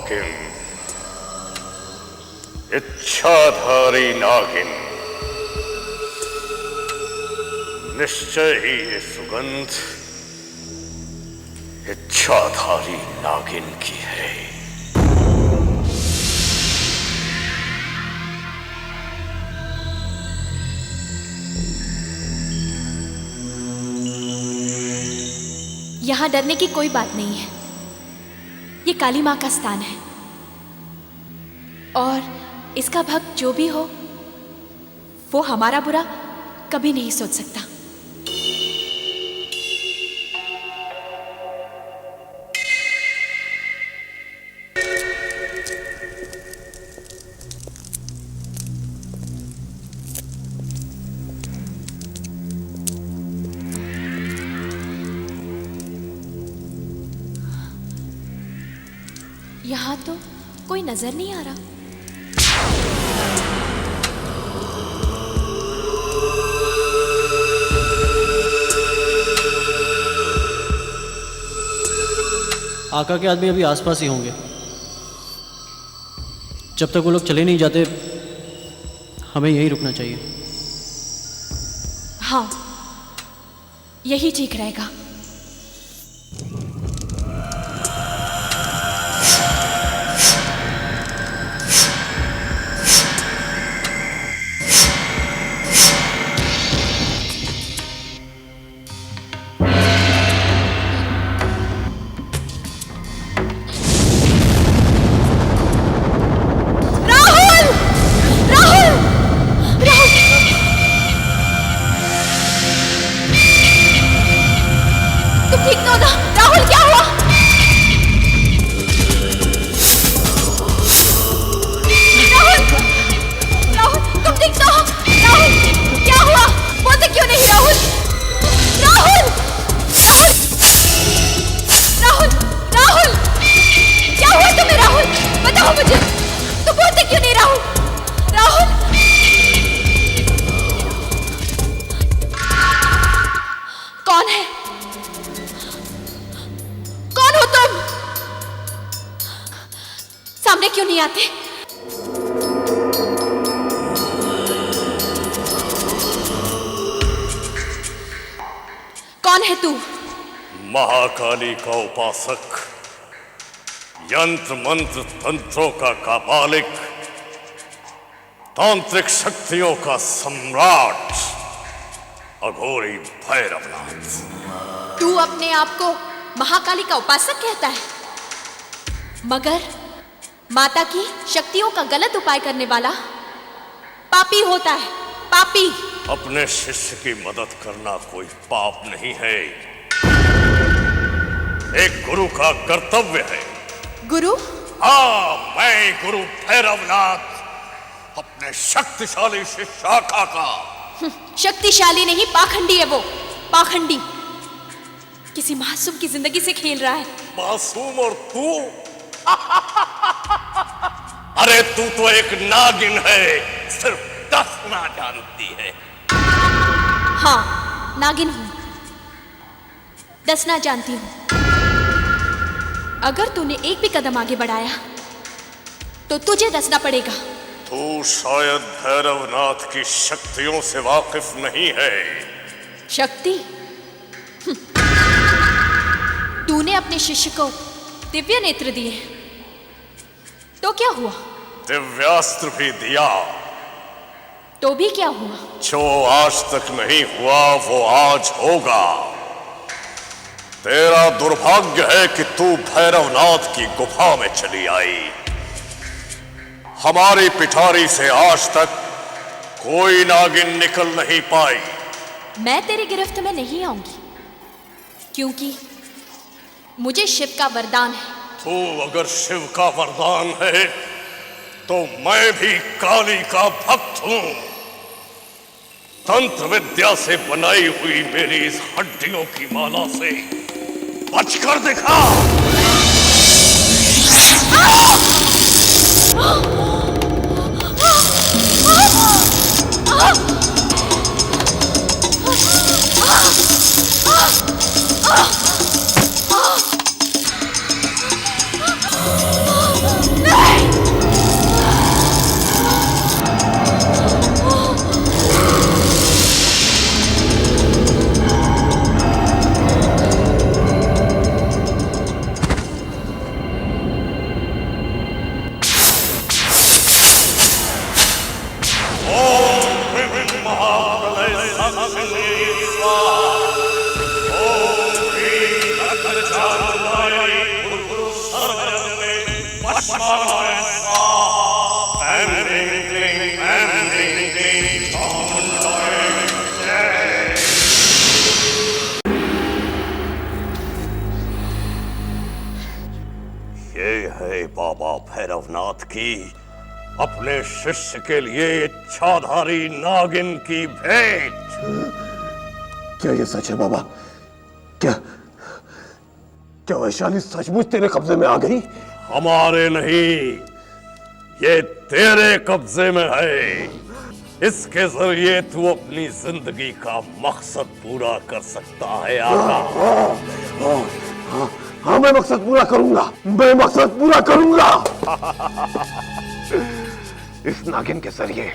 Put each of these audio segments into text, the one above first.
हाकिम, इच्छाधारी नागिन, निश्चय ही ये सुगंध इच्छाधारी नागिन की है। यहां डरने की कोई बात नहीं है। ये काली मां का स्थान है और इसका भक्त जो भी हो वो हमारा बुरा कभी नहीं सोच सकता। यहां तो कोई नजर नहीं आ रहा। आका के आदमी अभी आसपास ही होंगे। जब तक वो लोग चले नहीं जाते हमें यहीं रुकना चाहिए। हाँ, यही ठीक रहेगा। सामने क्यों नहीं आते? कौन है तू? महाकाली का उपासक, यंत्र मंत्र तंत्रों का कापालिक, तांत्रिक शक्तियों का सम्राट, अघोरी भैरवनाथ। तू अपने आप को महाकाली का उपासक कहता है, मगर माता की शक्तियों का गलत उपाय करने वाला पापी होता है। पापी। अपने शिष्य की मदद करना कोई पाप नहीं है, एक गुरु का कर्तव्य है। गुरु? हाँ, मैं गुरु भैरवनाथ, अपने शक्तिशाली शिष्य आका का। शक्तिशाली नहीं, पाखंडी है वो। पाखंडी। किसी मासूम की जिंदगी से खेल रहा है। मासूम और तू? अरे तू तो एक नागिन है, सिर्फ दसना जानती है। हाँ, नागिन हूं, दसना जानती हूं। अगर तूने एक भी कदम आगे बढ़ाया तो तुझे दसना पड़ेगा। तू शायद भैरवनाथ की शक्तियों से वाकिफ नहीं है। शक्ति? तूने अपने शिष्य को दिव्य नेत्र दिए तो क्या हुआ? दिव्यास्त्र भी दिया तो भी क्या हुआ? जो आज तक नहीं हुआ वो आज होगा। तेरा दुर्भाग्य है कि तू भैरवनाथ की गुफा में चली आई। हमारी पिटारी से आज तक कोई नागिन निकल नहीं पाई। मैं तेरी गिरफ्त में नहीं आऊंगी, क्योंकि मुझे शिव का वरदान है। तू अगर शिव का वरदान है तो मैं भी काली का भक्त हूं। तंत्र विद्या से बनाई हुई मेरी इस हड्डियों की माला से बचकर दिखा। ये है बाबा भैरवनाथ की अपने शिष्य के लिए इच्छाधारी नागिन की भेंट। क्या ये सच है बाबा? क्या क्या वैशाली सचमुच तेरे कब्जे में आ गई? हमारे नहीं, ये तेरे कब्जे में है। इसके जरिए तू अपनी जिंदगी का मकसद पूरा कर सकता है आका। हाँ, मैं मकसद पूरा करूंगा, मैं मकसद पूरा करूंगा। इस नागिन के जरिए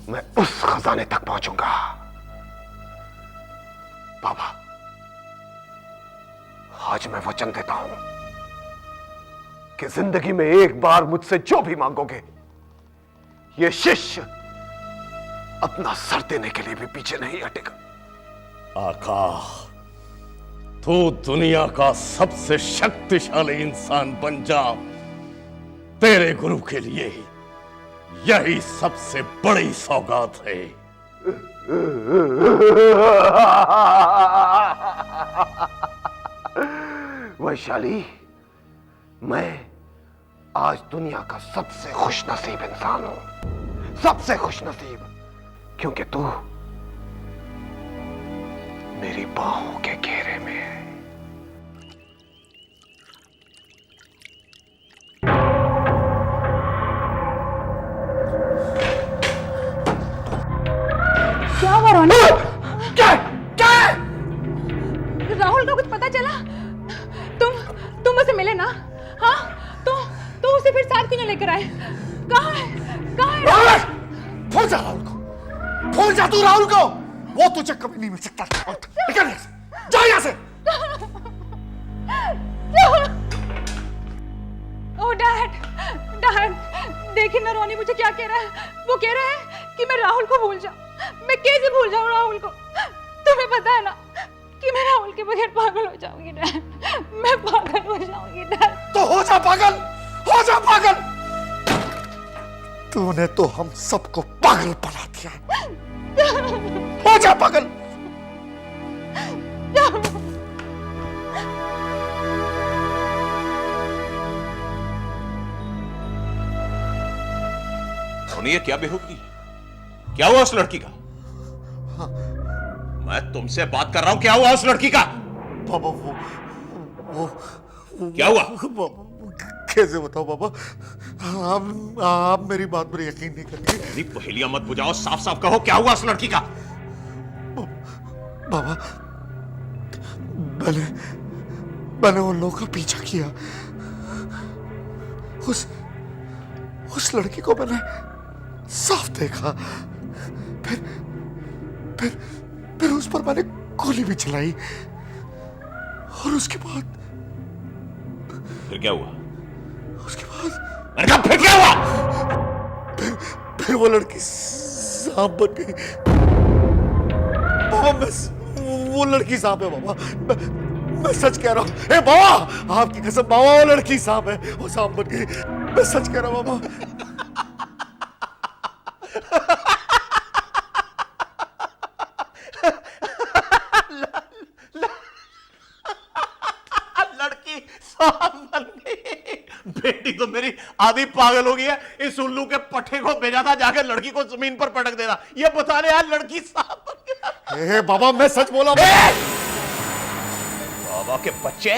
मैं उस खजाने तक पहुंचूंगा। बाबा, आज मैं वचन देता हूं कि जिंदगी में एक बार मुझसे जो भी मांगोगे, ये शिष्य अपना सर देने के लिए भी पीछे नहीं हटेगा। आका, तू दुनिया का सबसे शक्तिशाली इंसान बन जा। तेरे गुरु के लिए यही सबसे बड़ी सौगात है। वैशाली, मैं आज दुनिया का सबसे खुशनसीब इंसान हूं, सबसे खुशनसीब, क्योंकि तू मेरी बाहों के घेरे में है। क्या हुआ रोनी? क्या क्या? राहुल का कुछ पता चला? तुम उसे मिले ना? हाँ, तो उसे फिर साथ क्यों नहीं लेकर आए? कहाँ है राहुल? भूल जा राहुल को, भूल जा तू राहुल को। वो तुझे कभी नहीं मिल सकता। निकल यहाँ से, जा यहाँ से। ओह डैड, देखिए ना रोनी मुझे क्या कह रहा है। वो कह रहा है कि मैं राहुल को भूल जाऊं। मैं कैसे भूल जाऊं राहुल को? तुम्हें पता है ना कि मैं राहुल के बगैर पागल हो जाऊंगी डैड। मैं पागल हो जाऊंगी डैड। तो हो जा पागल, हो जा पागल। तूने तो हम सबको पागल बना दिया। हो जा पागल। रोनी, ये क्या बेहूदगी? क्या हुआ उस लड़की का? मैं तुमसे बात कर रहा हूं, क्या हुआ उस लड़की का? बाबा वो क्या हुआ? कैसे बताओ बाबा? आप मेरी बात पर यकीन नहीं करते। मेरी पहेलियां मत बुझाओ, साफ साफ कहो क्या हुआ उस लड़की का? बाबा, मैंने उन लोगों का पीछा किया। उस लड़की को मैंने साफ देखा। फिर उस पर मैंने गोली भी चलाई। और उसके बाद फिर क्या हुआ? उसके बाद मैंने कहा फिर क्या हुआ? फिर वो लड़की सांप बन गई। बाबा, वो लड़की सांप है बाबा। मैं सच कह रहा हूँ। ए बाबा, आपकी कसम बाबा, वो लड़की सांप है, वो सांप बन गई। मैं सच कह रहा हूँ बाबा। लड़की सांप बन गई। बेटी तो मेरी आधी पागल हो गई है। इस उल्लू के पट्टे को भेजा था जाकर लड़की को जमीन पर पटक देना। ये बताने यार लड़की सांप बन गई। ए बाबा, मैं सच बोला। बाबा के बच्चे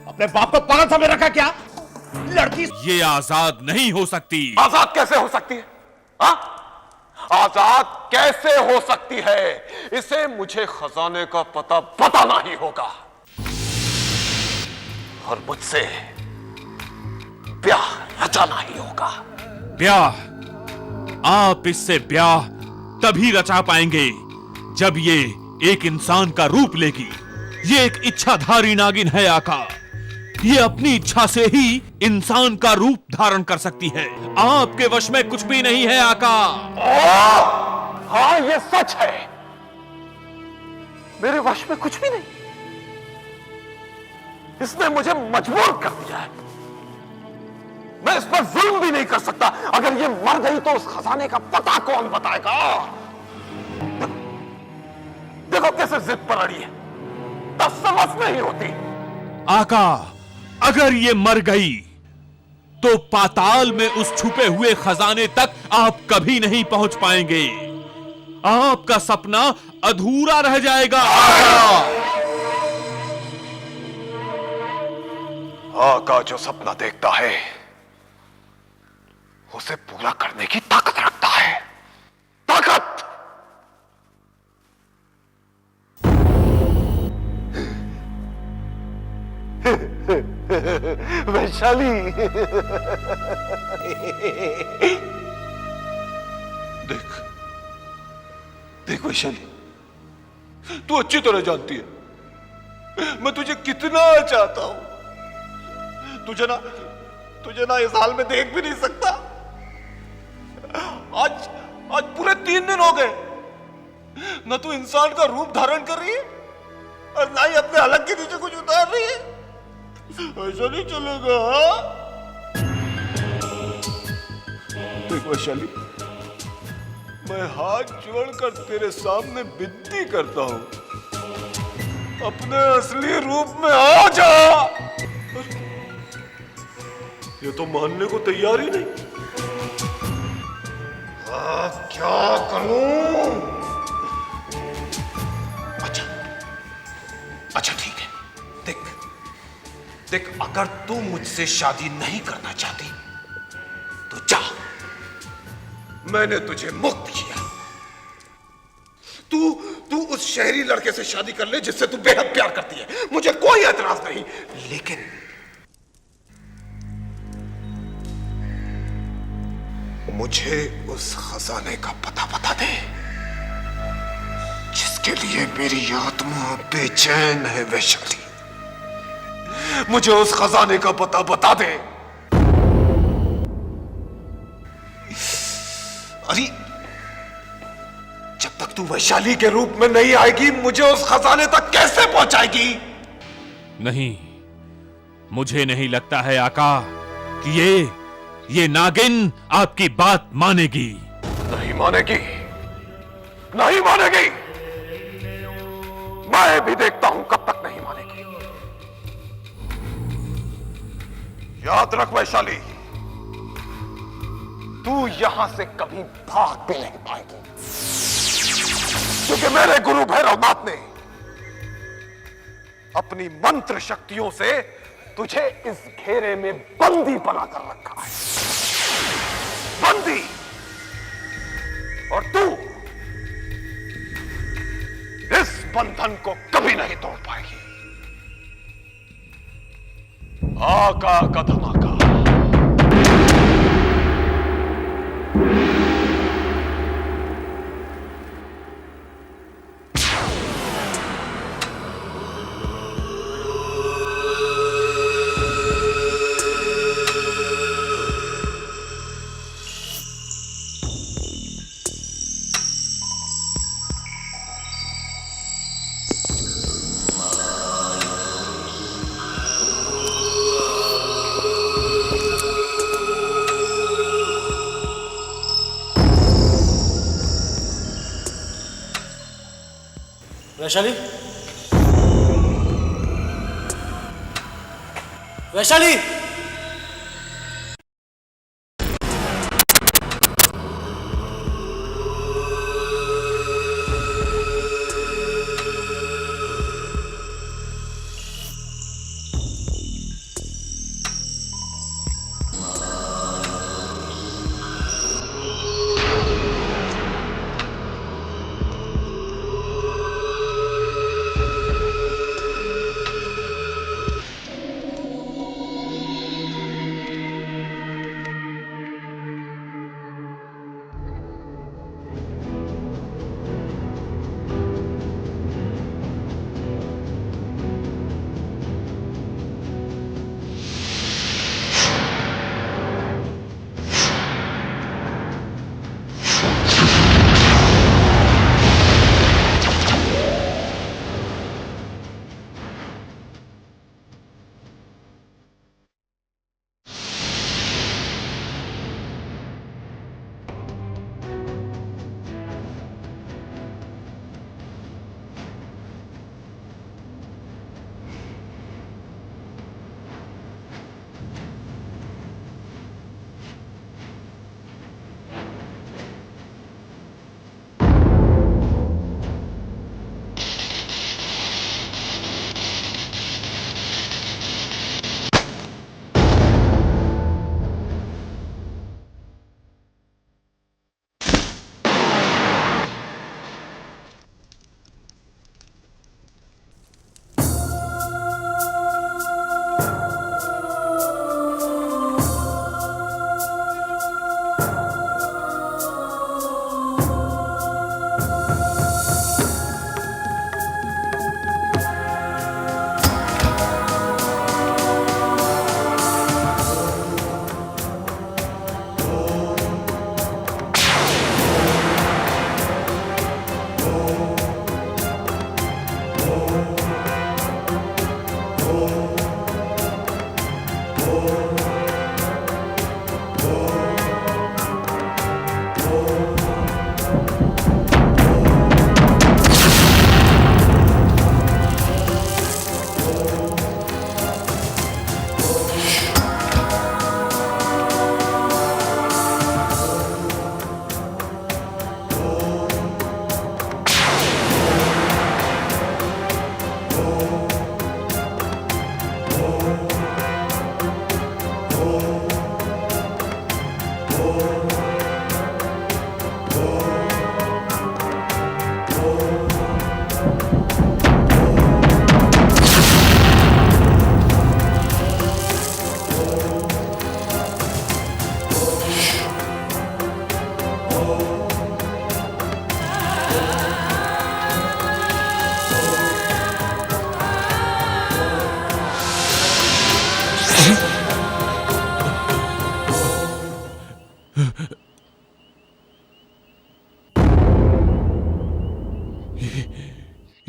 अपने बाप को पागल समझ रखा क्या? लड़की ये आजाद नहीं हो सकती। आजाद कैसे हो सकती है? हाँ? आजाद कैसे हो सकती है? इसे मुझे खजाने का पता बताना ही होगा और मुझसे ब्याह रचाना ही होगा। ब्याह? आप इससे ब्याह तभी रचा पाएंगे जब ये एक इंसान का रूप लेगी। ये एक इच्छाधारी नागिन है आका। ये अपनी इच्छा से ही इंसान का रूप धारण कर सकती है। आपके वश में कुछ भी नहीं है आका। हाँ, ये सच है। मेरे वश में कुछ भी नहीं। इसने मुझे मजबूर कर दिया है। मैं इस पर जुल्म भी नहीं कर सकता। अगर ये मर गई तो उस खजाने का पता कौन बताएगा? देखो कैसे जिद पर अड़ी है, तब समझ नहीं होती। आका, अगर ये मर गई तो पाताल में उस छुपे हुए खजाने तक आप कभी नहीं पहुंच पाएंगे। आपका सपना अधूरा रह जाएगा। आका जो सपना देखता है उसे पूरा करने की ताकत रखता है। ताकत! वैशाली, देख देख वैशाली, तू अच्छी तरह जानती है मैं तुझे कितना चाहता हूं। तुझे ना इस हाल में देख भी नहीं सकता। आज पूरे 3 दिन हो गए, ना तू इंसान का रूप धारण कर रही है और ना ही अपने हलक के नीचे कुछ उतार रही है। ऐसा नहीं चलेगा। देख वैशाली, मैं हाथ जोड़कर तेरे सामने विनती करता हूं, अपने असली रूप में आ जा। ये तो मानने को तैयार ही नहीं। क्या करूं? अच्छा ठीक है, देख अगर तू मुझसे शादी नहीं करना चाहती तो जा, मैंने तुझे मुक्त किया। तू उस शहरी लड़के से शादी कर ले जिससे तू बेहद प्यार करती है, मुझे कोई एतराज नहीं। लेकिन मुझे उस खजाने का पता बता दे जिसके लिए मेरी आत्मा बेचैन है। वैशाली, मुझे उस खजाने का पता बता दे। अरे जब तक तू वैशाली के रूप में नहीं आएगी, मुझे उस खजाने तक कैसे पहुंचाएगी? नहीं, मुझे नहीं लगता है आका कि ये नागिन आपकी बात मानेगी। नहीं मानेगी, नहीं मानेगी। मैं भी देखता हूं कब तक नहीं मानेगी। याद रख वैशाली, तू यहां से कभी भाग भी नहीं पाएगी, क्योंकि मेरे गुरु भैरवनाथ ने अपनी मंत्र शक्तियों से तुझे इस घेरे में बंदी बनाकर रखा है। बंदी। और तू इस बंधन को कभी नहीं तोड़ पाएगी। आका का धमाका। वैशाली, वैशाली,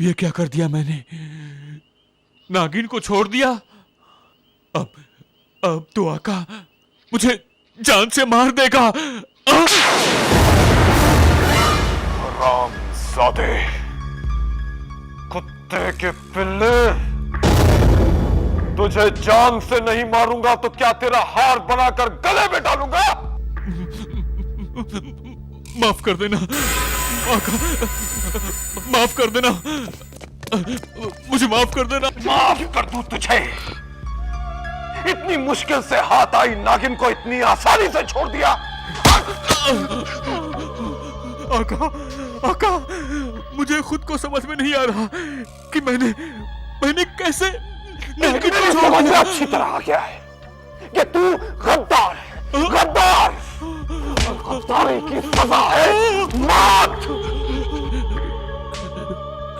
ये क्या कर दिया मैंने? नागिन को छोड़ दिया। अब तो आका मुझे जान से मार देगा। हरामजादे, कुत्ते के पिल्ले, तुझे जान से नहीं मारूंगा तो क्या तेरा हार बनाकर गले में डालूंगा? माफ कर देना आका, माफ कर देना, मुझे माफ कर देना। माफ कर दूं तुझे? इतनी मुश्किल से हाथ आई नागिन को इतनी आसानी से छोड़ दिया? आका, आका, मुझे खुद को समझ में नहीं आ रहा कि मैंने कैसे नागिन को छोड़ समझ में दिया। अच्छी तरह आ गया है कि तू गद्दार है, गद्दार। गद्दारी की सजा है मौत।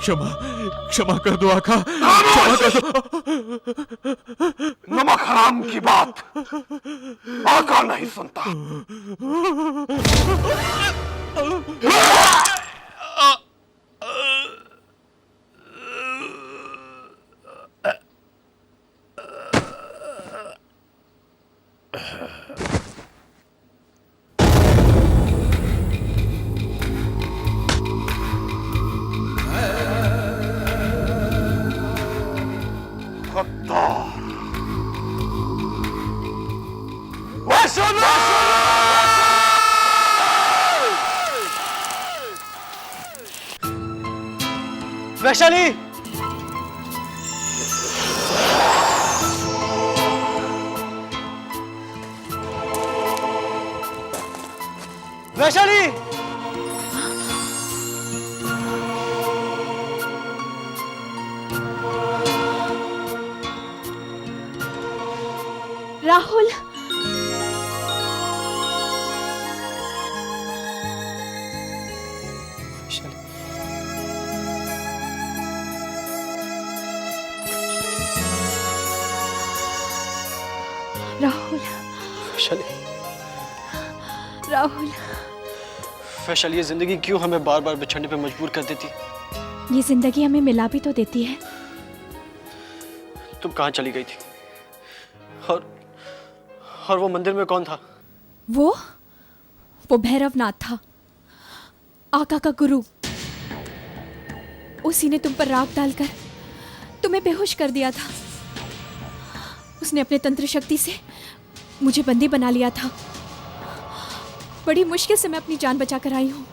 क्षमा कर दो आका, क्षमा कर दो। नमक हराम की बात आका नहीं सुनता। वैशाली, वैशाली, राहुल, राहुल, वैशाली, राहुल, वैशाली, ये जिंदगी क्यों हमें बार बार बिछड़ने पे मजबूर कर देती? ये जिंदगी हमें मिला भी तो देती है। तुम कहाँ चली गई थी? और वो मंदिर में कौन था? वो भैरवनाथ था, आका का गुरु। उसी ने तुम पर राख डालकर तुम्हें बेहोश कर दिया था। उसने अपने तंत्र शक्ति से मुझे बंदी बना लिया था। बड़ी मुश्किल से मैं अपनी जान बचा कर आई हूँ।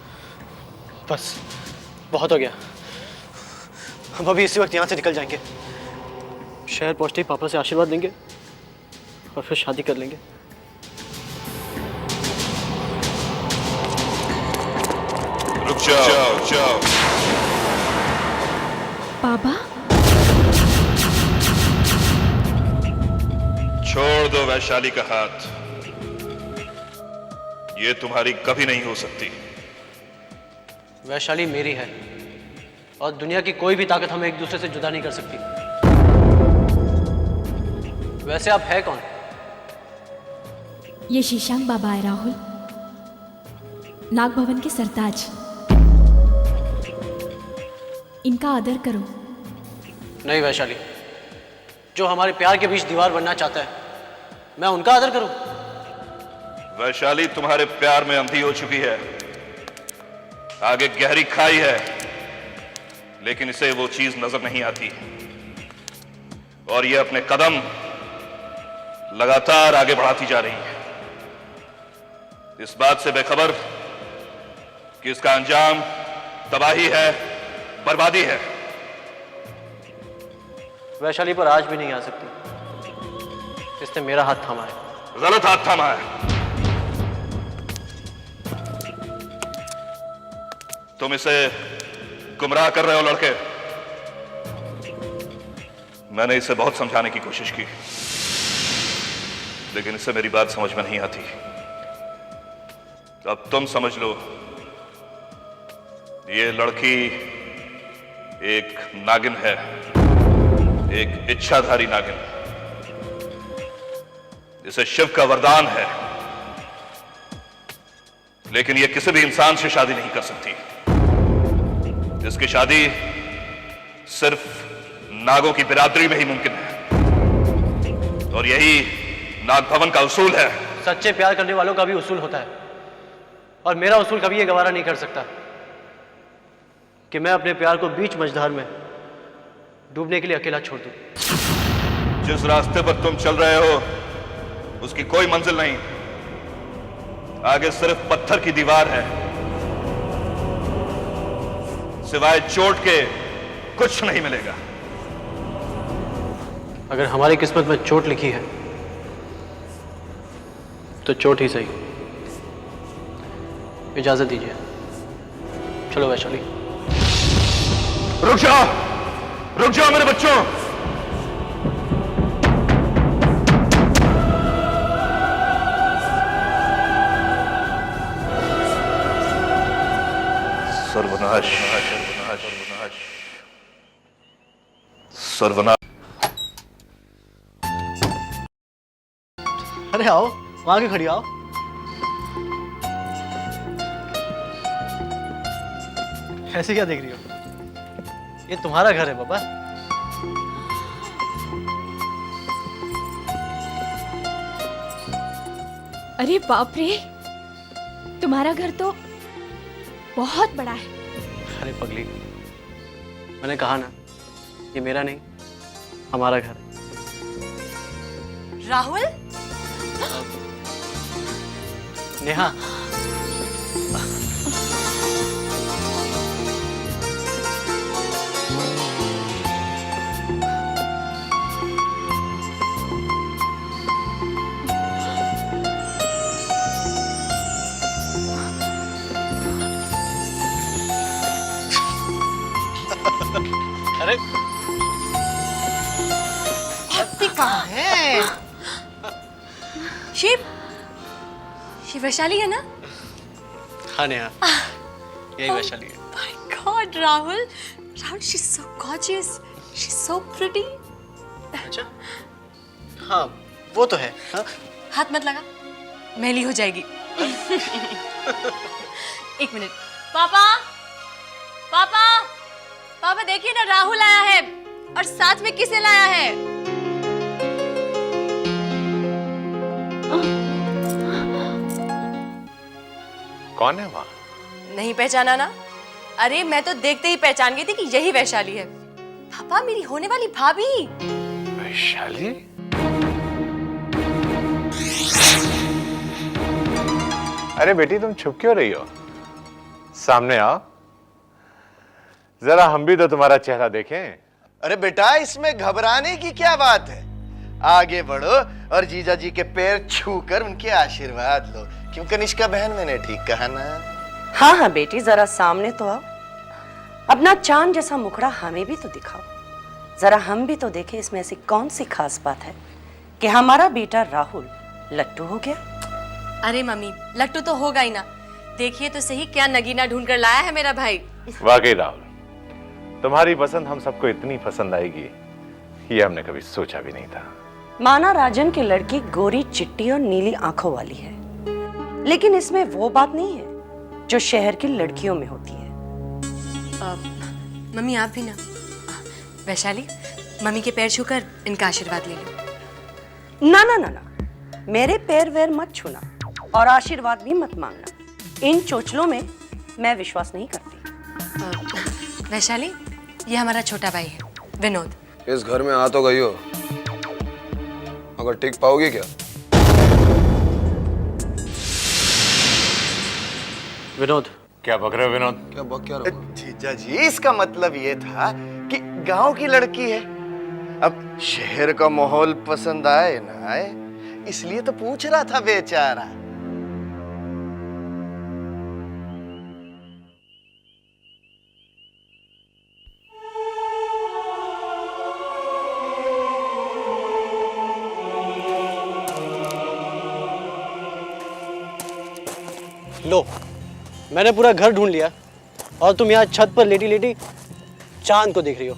बस बहुत हो गया, हम अभी इसी वक्त यहाँ से निकल जाएंगे। शहर पहुँचते ही पापा से आशीर्वाद लेंगे और फिर शादी कर लेंगे। रुक जाओ। बाबा, छोड़ दो वैशाली का हाथ, ये तुम्हारी कभी नहीं हो सकती। वैशाली मेरी है और दुनिया की कोई भी ताकत हमें एक दूसरे से जुदा नहीं कर सकती। वैसे आप है कौन? ये शीशांग बाबा है राहुल, नाग भवन के सरताज। इनका आदर करो। नहीं वैशाली, जो हमारे प्यार के बीच दीवार बनना चाहता है, मैं उनका आदर करूं? वैशाली तुम्हारे प्यार में अंधी हो चुकी है, आगे गहरी खाई है, लेकिन इसे वो चीज नजर नहीं आती और ये अपने कदम लगातार आगे बढ़ाती जा रही है, इस बात से बेखबर कि इसका अंजाम तबाही है, बर्बादी है। वैशाली पर आज भी नहीं आ सकती, इसने मेरा हाथ थामा है। गलत हाथ थामा है। तुम इसे गुमराह कर रहे हो लड़के। मैंने इसे बहुत समझाने की कोशिश की, लेकिन इसे मेरी बात समझ में नहीं आती। अब तुम समझ लो, ये लड़की एक नागिन है, एक इच्छाधारी नागिन। इसे शिव का वरदान है, लेकिन यह किसी भी इंसान से शादी नहीं कर सकती। इसकी शादी सिर्फ नागों की बिरादरी में ही मुमकिन है, और यही नाग भवन का उसूल है। सच्चे प्यार करने वालों का भी उसूल होता है, और मेरा उसूल कभी ये गवारा नहीं कर सकता कि मैं अपने प्यार को बीच मझधार में डूबने के लिए अकेला छोड़ दूं। जिस रास्ते पर तुम चल रहे हो उसकी कोई मंजिल नहीं, आगे सिर्फ पत्थर की दीवार है। सिवाय चोट के कुछ नहीं मिलेगा। अगर हमारी किस्मत में चोट लिखी है तो चोट ही सही। इजाजत दीजिए, चलो वैशाली। रुक जाओ मेरे बच्चों। सर्वनाश, सर्वनाश। अरे आओ, वहां क्यों खड़ी, आओ। ऐसे क्या देख रही हो? ये तुम्हारा घर है बाबा। अरे बाप रे, तुम्हारा घर तो बहुत बड़ा है। अरे पगली, मैंने कहा ना, ये मेरा नहीं, हमारा घर है। राहुल, नेहा, अरे कहाँ है? शिव वैशाली है ना? हाँ नेहा, यही वैशाली है। My God, Rahul, she's so gorgeous, she's so pretty. अच्छा, हाँ वो तो है। हाँ? हाथ मत लगा, मैली हो जाएगी। एक मिनट, पापा, पापा, पापा देखिए ना, राहुल आया है और साथ में किसे लाया है? कौन है वहां? नहीं पहचाना ना? अरे मैं तो देखते ही पहचान गई थी कि यही वैशाली है। पापा, मेरी होने वाली भाभी। वैशाली? अरे बेटी, तुम छुप क्यों रही हो? सामने आओ, जरा हम भी तो तुम्हारा चेहरा देखें। अरे बेटा, इसमें घबराने की क्या बात है? आगे बढ़ो और जीजा जी के पैर छूकर उनके आशीर्वाद लो। क्यों कनिष्का बहन, मैंने ठीक कहा ना? हाँ हाँ बेटी, जरा सामने तो आओ। अपना चांद जैसा मुखड़ा हमें भी तो दिखाओ। जरा हम भी तो देखें इसमें ऐसी कौन सी खास बात है कि हमारा बेटा राहुल लट्टू हो गया। अरे मम्मी, लट्टू तो होगा ही ना। देखिए तो सही क्या नगीना ढूंढ कर लाया है मेरा भाई। वाकई राहुल, तुम्हारी पसंद हम सबको इतनी पसंद आएगी ये हमने कभी सोचा भी नहीं था। माना राजन की लड़की गोरी चिट्टी और नीली आंखों वाली है, लेकिन इसमें वो बात नहीं है जो शहर की लड़कियों में होती है। मम्मी आप भी ना। वैशाली, मम्मी के पैर छूकर इनका आशीर्वाद ले लो। ना ना ना ना, मेरे पैर वैर मत छूना और आशीर्वाद भी मत मांगना। इन चोचलों में मैं विश्वास नहीं करती। वैशाली, ये हमारा छोटा भाई है विनोद। इस घर में आ तो गई हो, मगर टिक पाओगी क्या? विनोद। क्या बक रहे हो विनोद? क्या बक क्या रहा? जीजा जी, इसका मतलब ये था कि गांव की लड़की है। अब शहर का माहौल पसंद आए ना आए, इसलिए तो पूछ रहा था बेचारा। लो, मैंने पूरा घर ढूंढ लिया और तुम यहाँ छत पर लेटी लेटी चांद को देख रही हो।